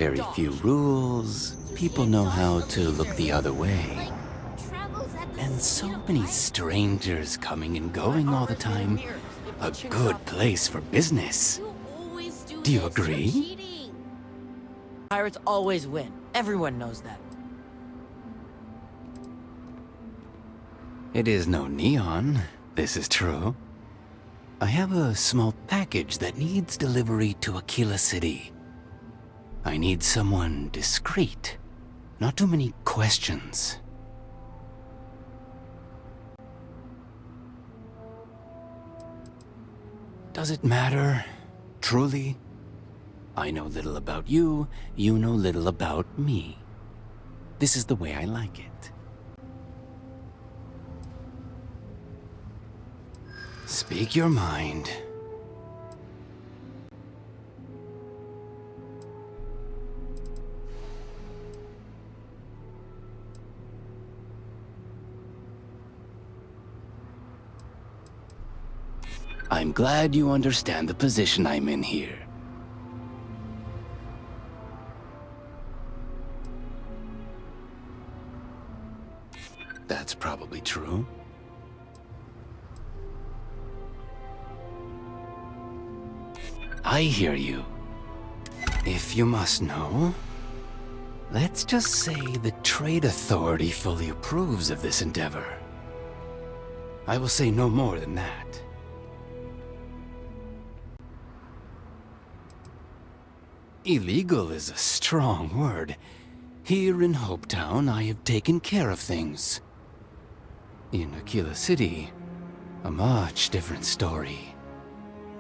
Very few rules. People know how to look the other way. And so many strangers coming and going all the time. A good place for business. Do you agree? Pirates always win. Everyone knows that. It is no neon. This is true. I have a small package that needs delivery to Aquila City. I need someone discreet. Not too many questions. Does it matter? Truly? I know little about you, you know little about me. This is the way I like it. Speak your mind. I'm glad you understand the position I'm in here. That's probably true. I hear you. If you must know, let's just say the Trade Authority fully approves of this endeavor. I will say no more than that. Illegal is a strong word. Here in Hopetown, I have taken care of things. In Aquila City, a much different story.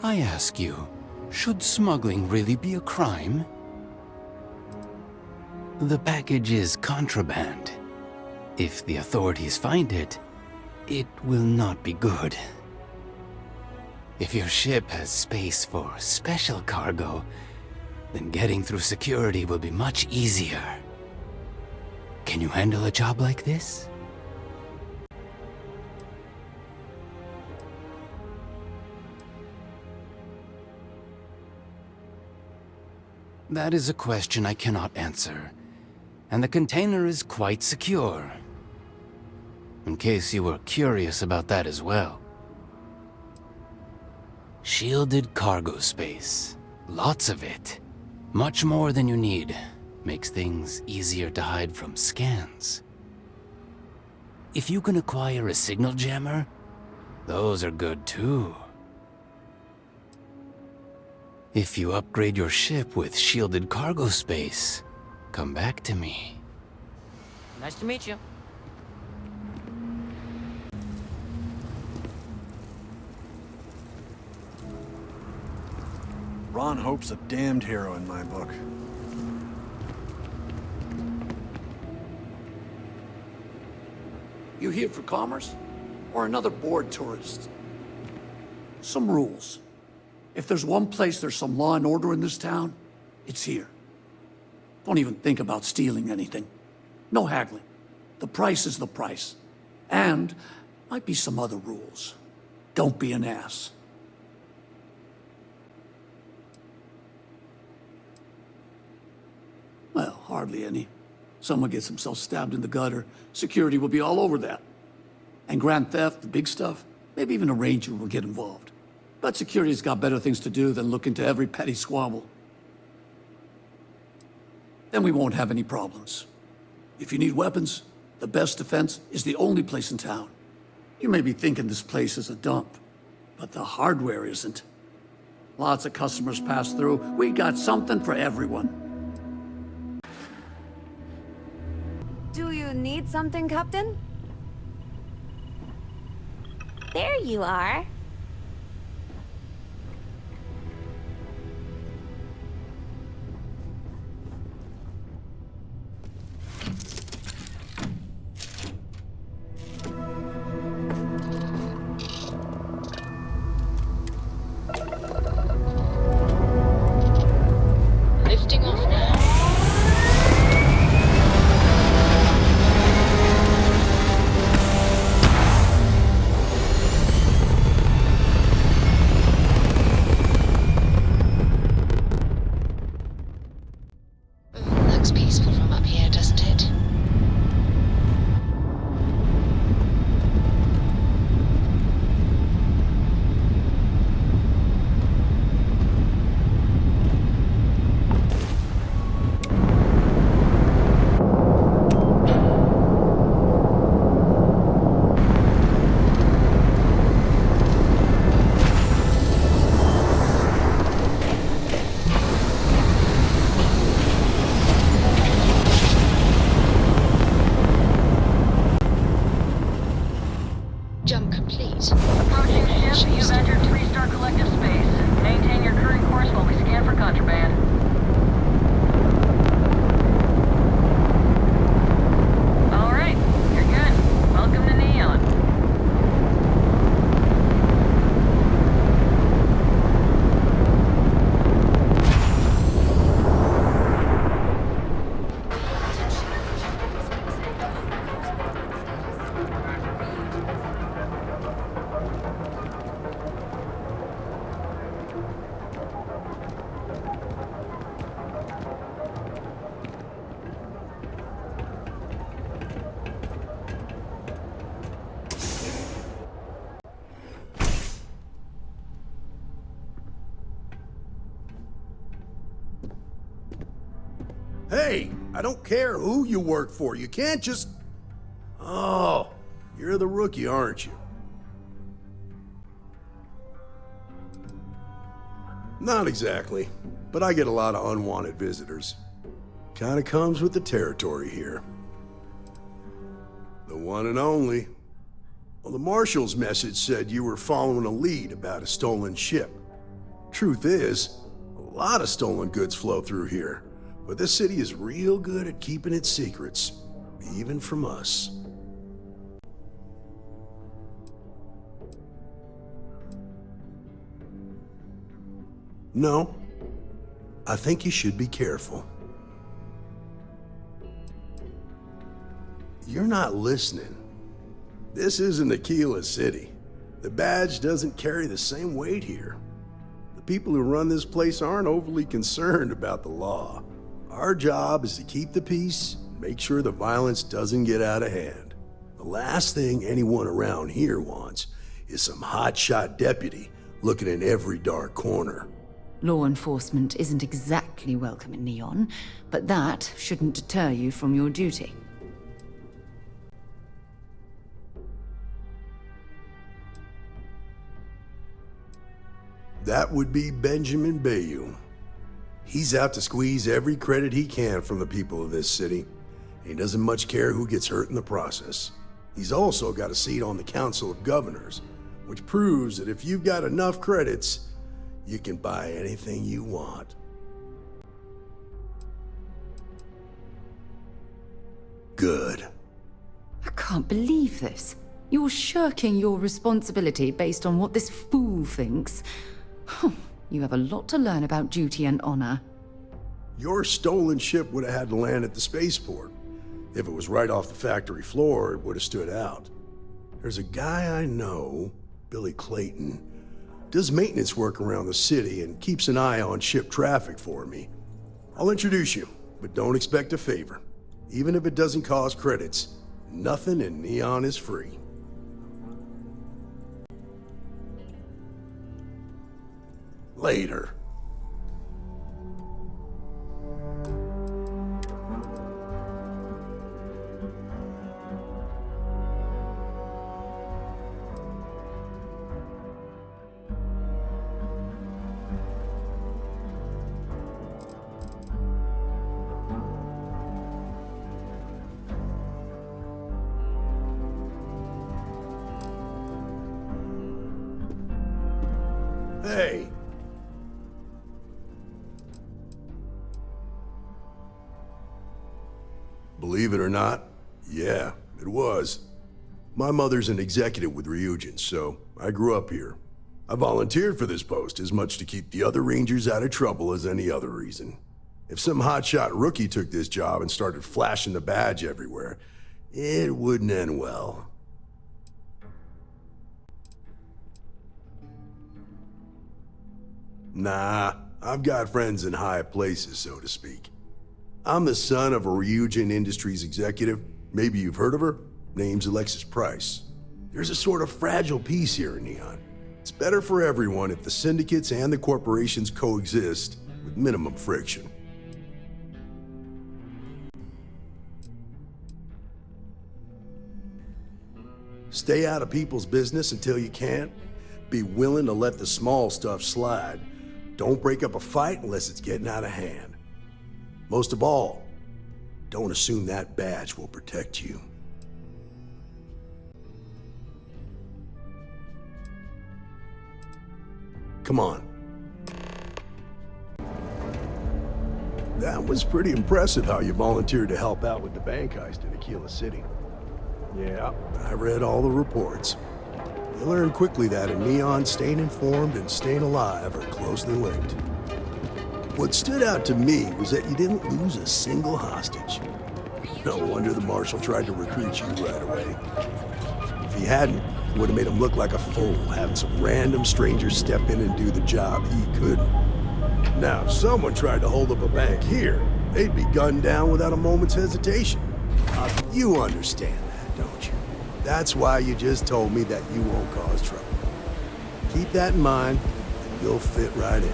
I ask you, should smuggling really be a crime? The package is contraband. If the authorities find it, it will not be good. If your ship has space for special cargo, then getting through security will be much easier. Can you handle a job like this? That is a question I cannot answer, and the container is quite secure. In case you were curious about that as well. Shielded cargo space. Lots of it. Much more than you need. Makes things easier to hide from scans. If you can acquire a signal jammer, those are good too. If you upgrade your ship with shielded cargo space, come back to me. Nice to meet you. Ron Hope's a damned hero in my book. You here for commerce? Or another bored tourist? Some rules. If there's one place there's some law and order in this town, it's here. Don't even think about stealing anything. No haggling. The price is the price. And might be some other rules. Don't be an ass. Well, hardly any. Someone gets himself stabbed in the gutter, security will be all over that. And grand theft, the big stuff, maybe even a ranger will get involved. But security's got better things to do than look into every petty squabble. Then we won't have any problems. If you need weapons, the best defense is the only place in town. You may be thinking this place is a dump, but the hardware isn't. Lots of customers pass through. We got something for everyone. Do you need something, Captain? There you are. Lifting off now. Approaching ship, you've entered 3-star collective space. Maintain your current course while we scan for contraband. Alright, you're good. Welcome to Neon. Hey, I don't care who you work for. You can't just... Oh, you're the rookie, aren't you? Not exactly, but I get a lot of unwanted visitors. Kinda comes with the territory here. The one and only. Well, the Marshal's message said you were following a lead about a stolen ship. Truth is, a lot of stolen goods flow through here. But this city is real good at keeping its secrets, even from us. No, I think you should be careful. You're not listening. This isn't Aquila City. The badge doesn't carry the same weight here. The people who run this place aren't overly concerned about the law. Our job is to keep the peace and make sure the violence doesn't get out of hand. The last thing anyone around here wants is some hotshot deputy looking in every dark corner. Law enforcement isn't exactly welcome in Neon, but that shouldn't deter you from your duty. That would be Benjamin Bayou. He's out to squeeze every credit he can from the people of this city. He doesn't much care who gets hurt in the process. He's also got a seat on the Council of Governors, which proves that if you've got enough credits, you can buy anything you want. Good. I can't believe this. You're shirking your responsibility based on what this fool thinks. You have a lot to learn about duty and honor. Your stolen ship would have had to land at the spaceport. If it was right off the factory floor, it would have stood out. There's a guy I know, Billy Clayton, does maintenance work around the city and keeps an eye on ship traffic for me. I'll introduce you, but don't expect a favor. Even if it doesn't cost credits, nothing in Neon is free. Later. Hey. Believe it or not, yeah, it was. My mother's an executive with Ryujin, so I grew up here. I volunteered for this post as much to keep the other Rangers out of trouble as any other reason. If some hotshot rookie took this job and started flashing the badge everywhere, it wouldn't end well. Nah, I've got friends in high places, so to speak. I'm the son of a Ryujin Industries executive. Maybe you've heard of her? Name's Alexis Price. There's a sort of fragile peace here in Neon. It's better for everyone if the syndicates and the corporations coexist with minimum friction. Stay out of people's business until you can. Be willing to let the small stuff slide. Don't break up a fight unless it's getting out of hand. Most of all, don't assume that badge will protect you. Come on. That was pretty impressive how you volunteered to help out with the bank heist in Aquila City. Yeah, I read all the reports. You learn quickly that in Neon, staying informed and staying alive are closely linked. What stood out to me was that you didn't lose a single hostage. No wonder the marshal tried to recruit you right away. If he hadn't, it would have made him look like a fool, having some random stranger step in and do the job he couldn't. Now, if someone tried to hold up a bank here, they'd be gunned down without a moment's hesitation. You understand that, don't you? That's why you just told me that you won't cause trouble. Keep that in mind, and you'll fit right in.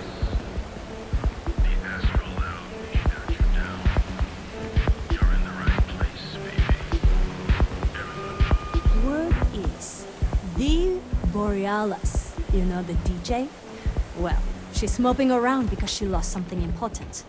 Word is, the Borealis, you know the DJ? Well, she's moping around because she lost something important.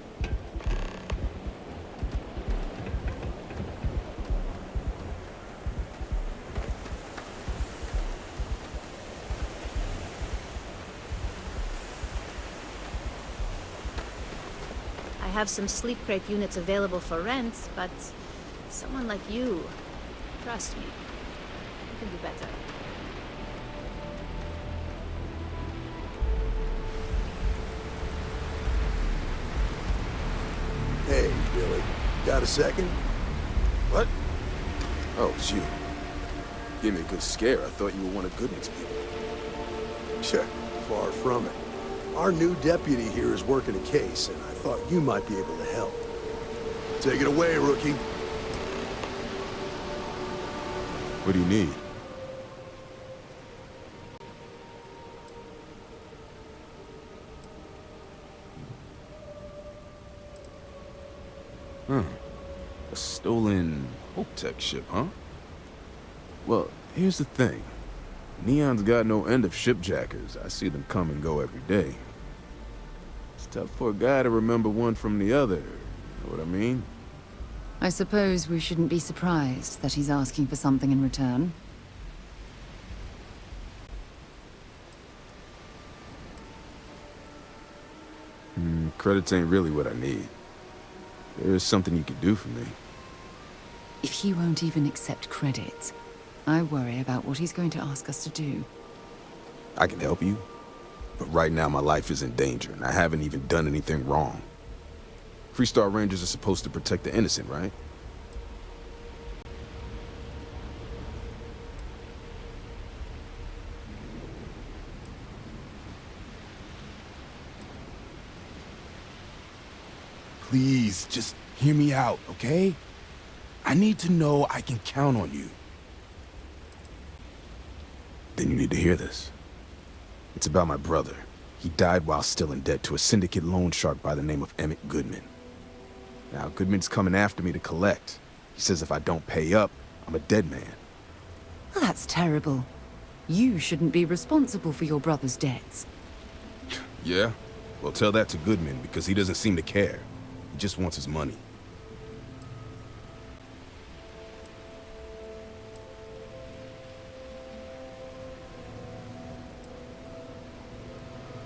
I have some sleep crate units available for rent, but someone like you, trust me, you can do better. Hey, Billy. Got a second? What? Oh, it's you. Gave me a good scare. I thought you were one of Goodman's people. Sure, far from it. Our new deputy here is working a case, and I thought you might be able to help. Take it away, rookie. What do you need? A stolen Hope-Tech ship, huh? Well, here's the thing. Neon's got no end of shipjackers. I see them come and go every day. It's tough for a guy to remember one from the other. You know what I mean? I suppose we shouldn't be surprised that he's asking for something in return. Credits ain't really what I need. There's something you could do for me. If he won't even accept credit, I worry about what he's going to ask us to do. I can help you, but right now my life is in danger, and I haven't even done anything wrong. Freestar Rangers are supposed to protect the innocent, right? Please, just hear me out, okay? I need to know I can count on you. Then you need to hear this. It's about my brother. He died while still in debt to a syndicate loan shark by the name of Emmett Goodman. Now, Goodman's coming after me to collect. He says if I don't pay up, I'm a dead man. Well, that's terrible. You shouldn't be responsible for your brother's debts. Yeah? Well, tell that to Goodman, because he doesn't seem to care. He just wants his money.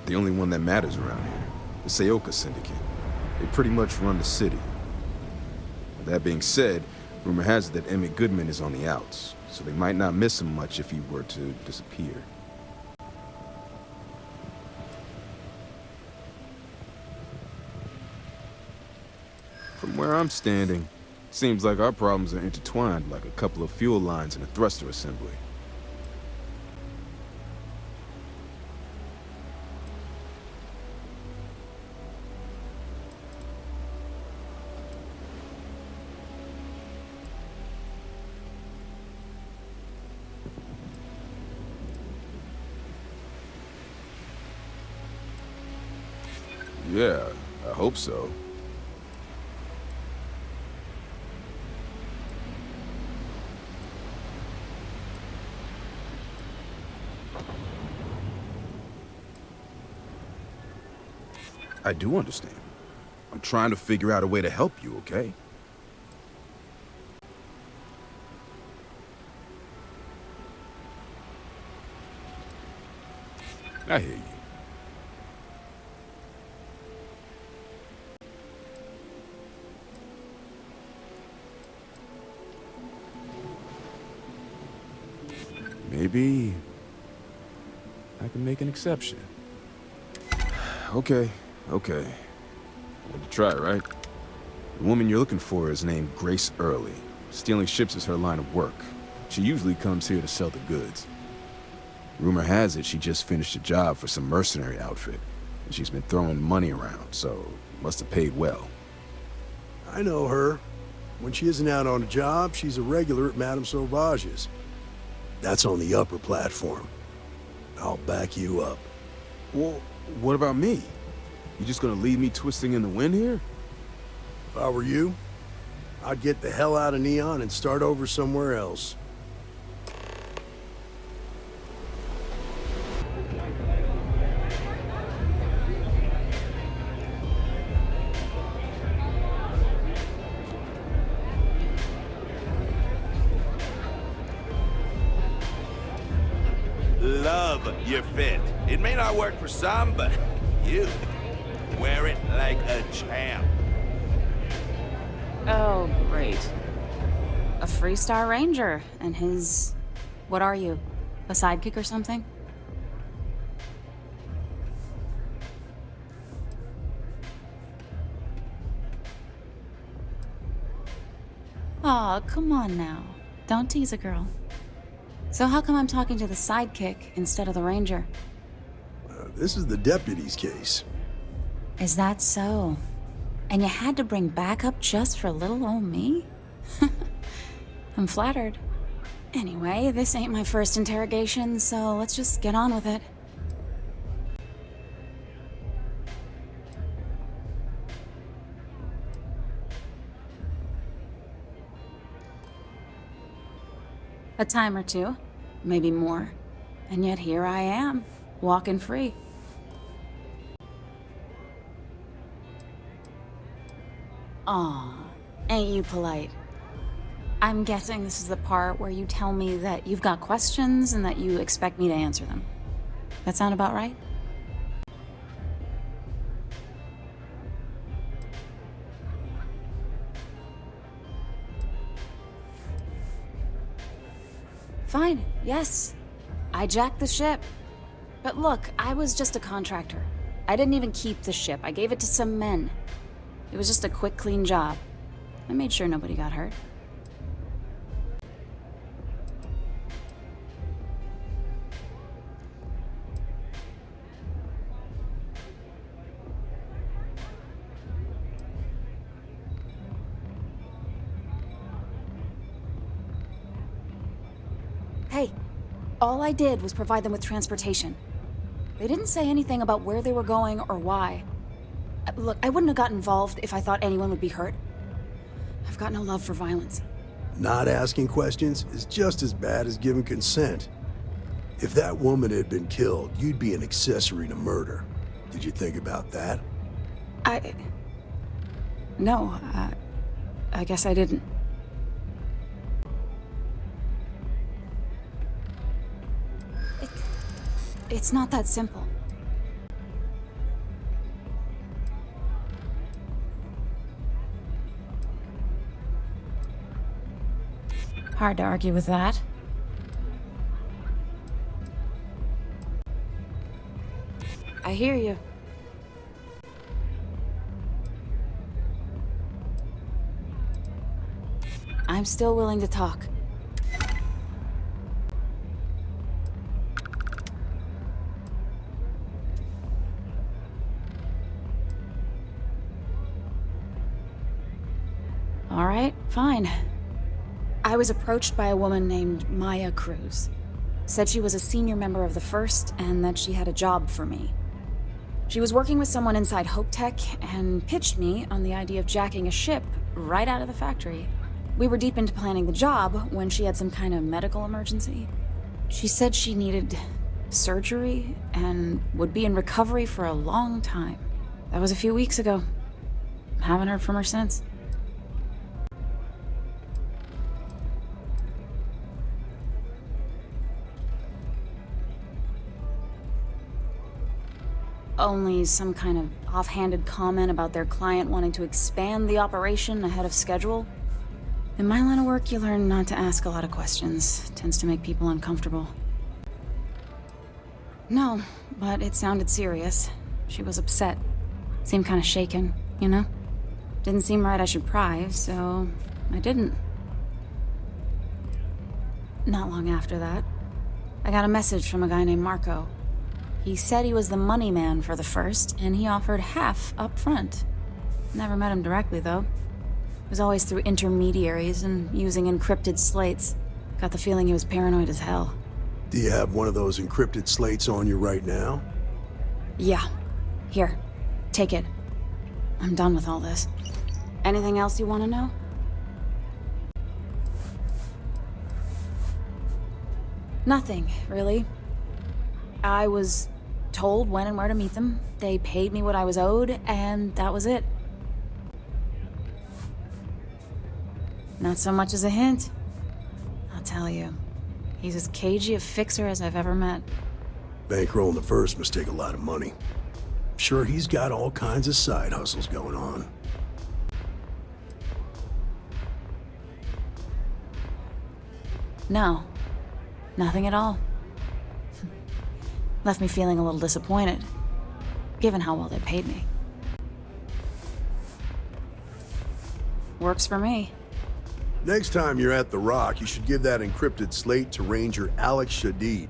The only one that matters around here, the Seoka Syndicate. They pretty much run the city. That being said, rumor has it that Emmett Goodman is on the outs, so they might not miss him much if he were to disappear. From where I'm standing, seems like our problems are intertwined like a couple of fuel lines in a thruster assembly. Yeah, I hope so. I do understand. I'm trying to figure out a way to help you, okay? I hear you. maybe I can make an exception. Okay. Want to try, right? The woman you're looking for is named Grace Early. Stealing ships is her line of work. She usually comes here to sell the goods. Rumor has it she just finished a job for some mercenary outfit, and she's been throwing money around, so must have paid well. I know her. When she isn't out on a job, she's a regular at Madame Sauvage's. That's on the upper platform. I'll back you up. Well, what about me? You just gonna leave me twisting in the wind here? If I were you, I'd get the hell out of Neon and start over somewhere else. Love your fit. It may not work for some, but you wear it like a champ. Oh, great. A Freestar Ranger, and his... what are you? A sidekick or something? Aw, come on now. Don't tease a girl. So how come I'm talking to the sidekick instead of the ranger? This is the deputy's case. Is that so? And you had to bring backup just for little old me? I'm flattered. Anyway, this ain't my first interrogation, so let's just get on with it. A time or two, maybe more. And yet here I am, walking free. Aw, ain't you polite? I'm guessing this is the part where you tell me that you've got questions and that you expect me to answer them. That sound about right? Fine, yes. I jacked the ship. But look, I was just a contractor. I didn't even keep the ship. I gave it to some men. It was just a quick, clean job. I made sure nobody got hurt. Hey, all I did was provide them with transportation. They didn't say anything about where they were going or why. Look, I wouldn't have got involved if I thought anyone would be hurt. I've got no love for violence. Not asking questions is just as bad as giving consent. If that woman had been killed, you'd be an accessory to murder. Did you think about that? No, I guess I didn't. It's not that simple. Hard to argue with that. I hear you. I'm still willing to talk. All right, fine. I was approached by a woman named Maya Cruz. Said she was a senior member of the First and that she had a job for me. She was working with someone inside Hope Tech and pitched me on the idea of jacking a ship right out of the factory. We were deep into planning the job when she had some kind of medical emergency. She said she needed surgery and would be in recovery for a long time. That was a few weeks ago. Haven't heard from her since. Only some kind of offhanded comment about their client wanting to expand the operation ahead of schedule. In my line of work, you learn not to ask a lot of questions. It tends to make people uncomfortable. No, but it sounded serious. She was upset. Seemed kind of shaken, you know? Didn't seem right I should pry, so I didn't. Not long after that, I got a message from a guy named Marco. He said he was the money man for the First, and he offered half up front. Never met him directly, though. It was always through intermediaries and using encrypted slates. Got the feeling he was paranoid as hell. Do you have one of those encrypted slates on you right now? Yeah. Here. Take it. I'm done with all this. Anything else you want to know? Nothing, really. I was told when and where to meet them. They paid me what I was owed, and that was it. Not so much as a hint. I'll tell you. He's as cagey a fixer as I've ever met. Bankrolling the First must take a lot of money. I'm sure he's got all kinds of side hustles going on. No. Nothing at all. Left me feeling a little disappointed, given how well they paid me. Works for me. Next time you're at the Rock, you should give that encrypted slate to Ranger Alex Shadid.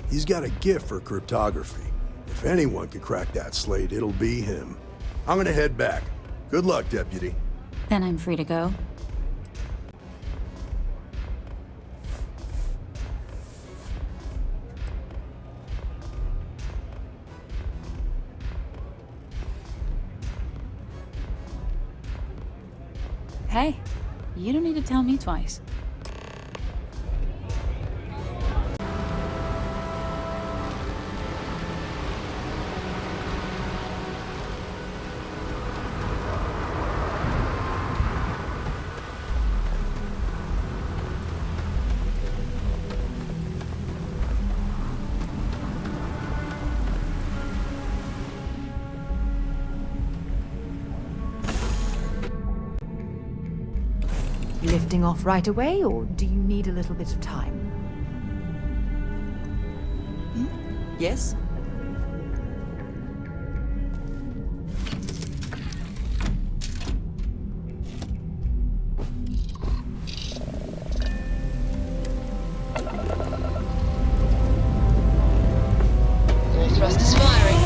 He's got a gift for cryptography. If anyone could crack that slate, it'll be him. I'm gonna head back. Good luck, Deputy. Then I'm free to go. Hey, you don't need to tell me twice. Lifting off right away, or do you need a little bit of time? Yes? All thrusters firing.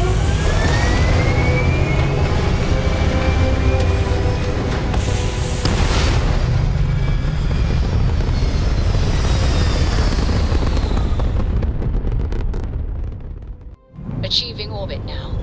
Achieving orbit now.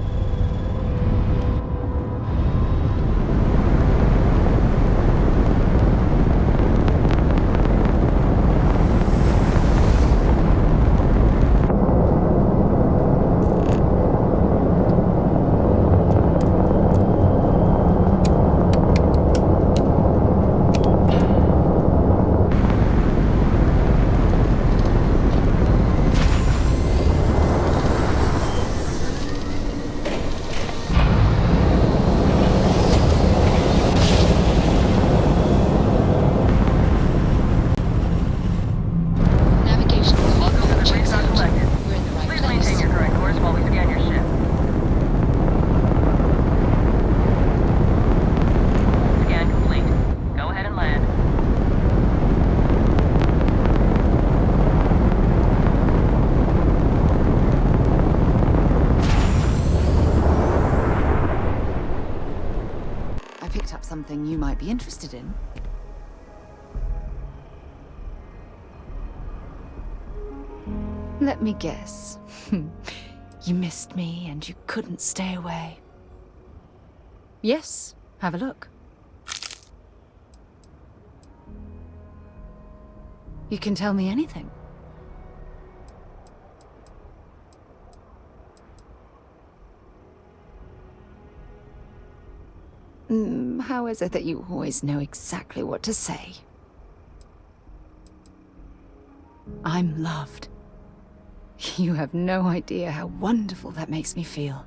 Something you might be interested in. Let me guess. You missed me and you couldn't stay away. Yes, have a look. You can tell me anything. How is it that you always know exactly what to say? I'm loved. You have no idea how wonderful that makes me feel.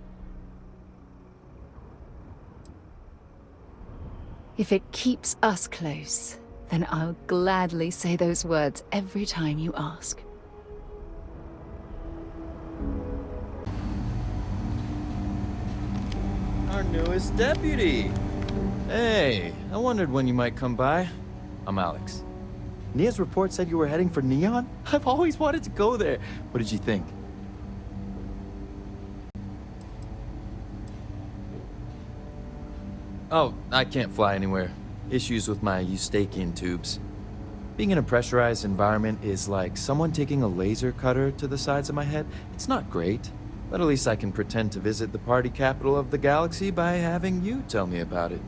If it keeps us close, then I'll gladly say those words every time you ask. Our newest deputy. Hey, I wondered when you might come by. I'm Alex. Nia's report said you were heading for Neon? I've always wanted to go there. What did you think? Oh, I can't fly anywhere. Issues with my eustachian tubes. Being in a pressurized environment is like someone taking a laser cutter to the sides of my head. It's not great, but at least I can pretend to visit the party capital of the galaxy by having you tell me about it.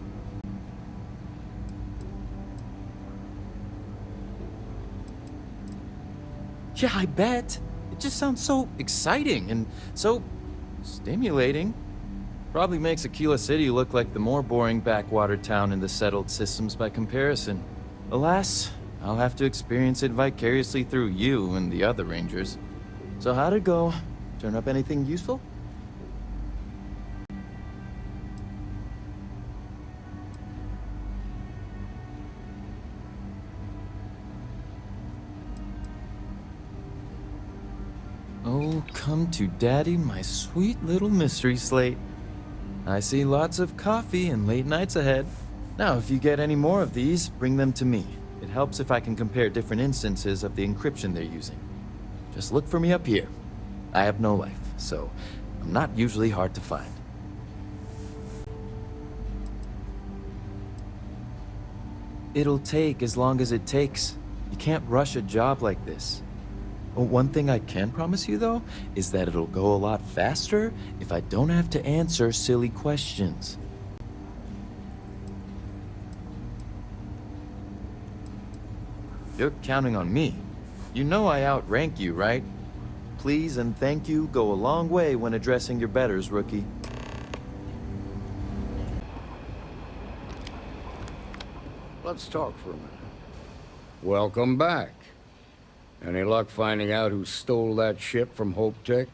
Yeah, I bet. It just sounds so exciting and so stimulating. Probably makes Aquila City look like the more boring backwater town in the settled systems by comparison. Alas, I'll have to experience it vicariously through you and the other rangers. So how'd it go? Turn up anything useful? Oh, come to daddy, my sweet little mystery slate. I see lots of coffee and late nights ahead. Now, if you get any more of these, bring them to me. It helps if I can compare different instances of the encryption they're using. Just look for me up here. I have no life, so I'm not usually hard to find. It'll take as long as it takes. You can't rush a job like this. One thing I can promise you, though, is that it'll go a lot faster if I don't have to answer silly questions. You're counting on me. You know I outrank you, right? Please and thank you go a long way when addressing your betters, rookie. Let's talk for a minute. Welcome back. Any luck finding out who stole that ship from Hope Tech?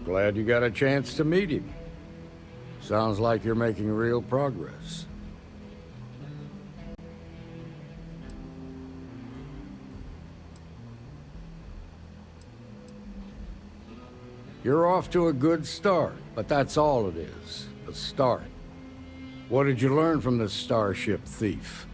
Glad you got a chance to meet him. Sounds like you're making real progress. You're off to a good start, but that's all it is, a start. What did you learn from this starship thief?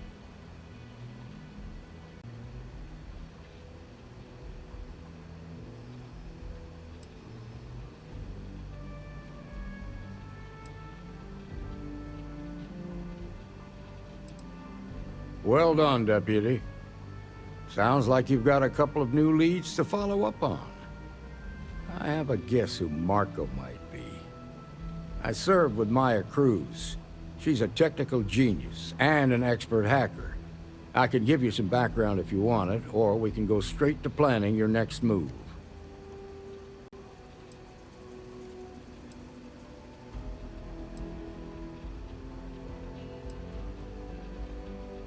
Well done, Deputy. Sounds like you've got a couple of new leads to follow up on. I have a guess who Marco might be. I served with Maya Cruz. She's a technical genius and an expert hacker. I can give you some background if you want it, or we can go straight to planning your next move.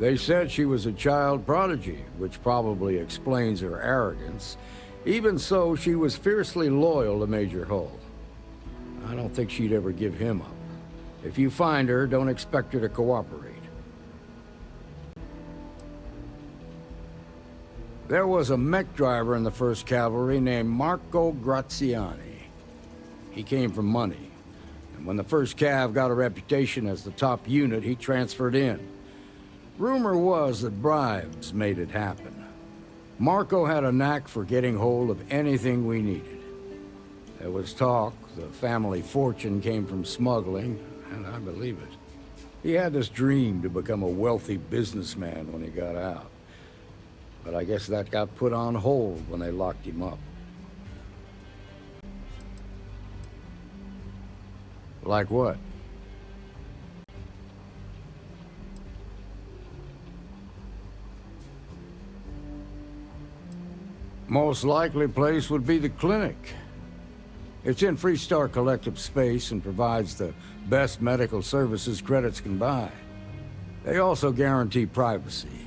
They said she was a child prodigy, which probably explains her arrogance. Even so, she was fiercely loyal to Major Hull. I don't think she'd ever give him up. If you find her, don't expect her to cooperate. There was a mech driver in the 1st Cavalry named Marco Graziani. He came from money, and when the 1st Cav got a reputation as the top unit, he transferred in. Rumor was that bribes made it happen. Marco had a knack for getting hold of anything we needed. There was talk the family fortune came from smuggling, and I believe it. He had this dream to become a wealthy businessman when he got out. But I guess that got put on hold when they locked him up. Like what? Most likely place would be the clinic. It's in Freestar Collective space and provides the best medical services credits can buy. They also guarantee privacy,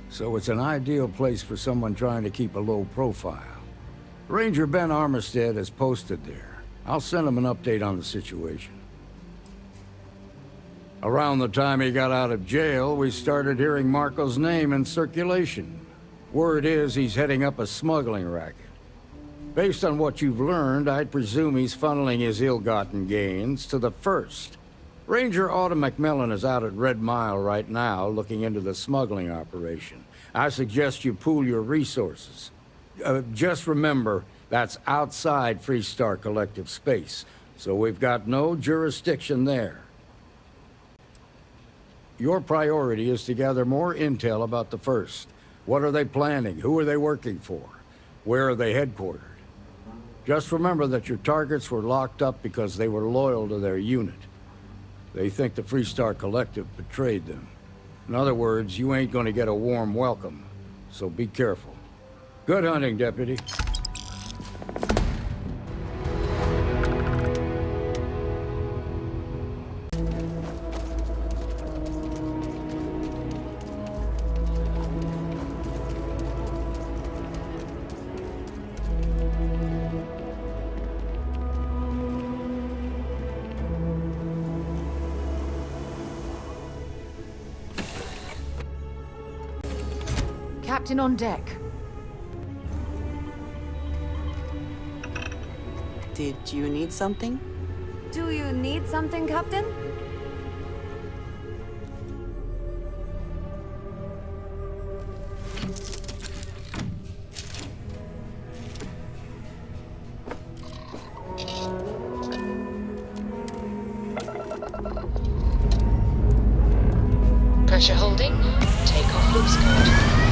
so it's an ideal place for someone trying to keep a low profile. Ranger Ben Armistead is posted there. I'll send him an update on the situation. Around the time he got out of jail, we started hearing Marco's name in circulation. Word is he's heading up a smuggling racket. Based on what you've learned, I'd presume he's funneling his ill-gotten gains to the First. Ranger Autumn McMillan is out at Red Mile right now, looking into the smuggling operation. I suggest you pool your resources. Just remember, that's outside Freestar Collective space, so we've got no jurisdiction there. Your priority is to gather more intel about the First. What are they planning? Who are they working for? Where are they headquartered? Just remember that your targets were locked up because they were loyal to their unit. They think the Freestar Collective betrayed them. In other words, you ain't gonna get a warm welcome, so be careful. Good hunting, Deputy. Captain on deck. Did you need something? Do you need something, Captain? Pressure holding. Take off loose guard.